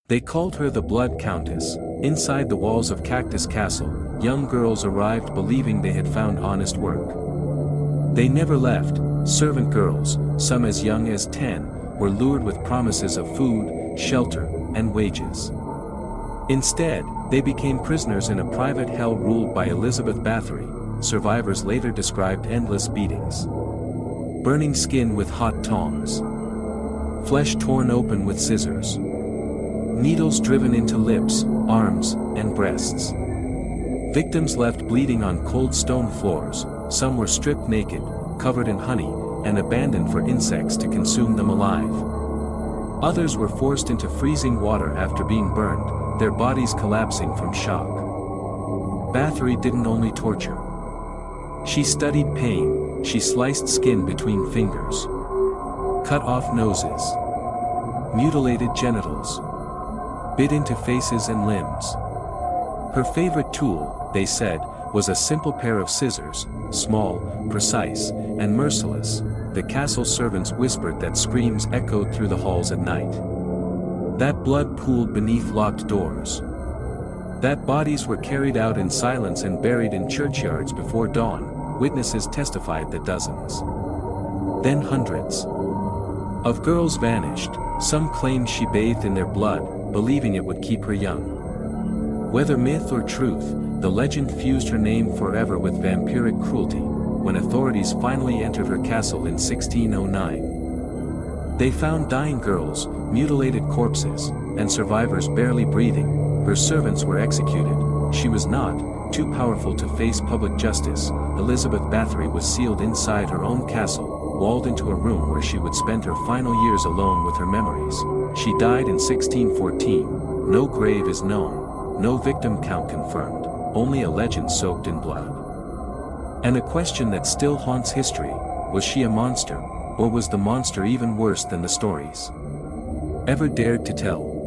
They called her the Blood Countess. Inside the walls of Cactus Castle, young girls arrived believing they had found honest work. They never left. Servant girls, some as young as 10, were lured with promises of food, shelter, and wages. Instead, they became prisoners in a private hell ruled by Elizabeth Báthory. Survivors later described endless beatings. Burning skin with hot tongs. Flesh torn open with scissors. Needles driven into lips, arms, and breasts. Victims left bleeding on cold stone floors. Some were stripped naked, covered in honey, and abandoned for insects to consume them alive. Others were forced into freezing water after being burned, their bodies collapsing from shock. Báthory didn't only torture. She studied pain. She sliced skin between fingers. Cut off noses. Mutilated genitals. Bit into faces and limbs. Her favorite tool, they said, was a simple pair of scissors, small, precise, and merciless. The castle servants whispered that screams echoed through the halls at night. That blood pooled beneath locked doors. That bodies were carried out in silence and buried in churchyards before dawn. Witnesses testified that dozens, then hundreds, of girls vanished. Some claimed she bathed in their blood, believing it would keep her young. Whether myth or truth, the legend fused her name forever with vampiric cruelty. When authorities finally entered her castle in 1609, they found dying girls, mutilated corpses, and survivors barely breathing. Her servants were executed. She was not too powerful to face public justice. Elizabeth Báthory was sealed inside her own castle, walled into a room where she would spend her final years alone with her memories. She died in 1614. No grave is known, no victim count confirmed, only a legend soaked in blood. And a question that still haunts history: was she a monster, or was the monster even worse than the stories ever dared to tell?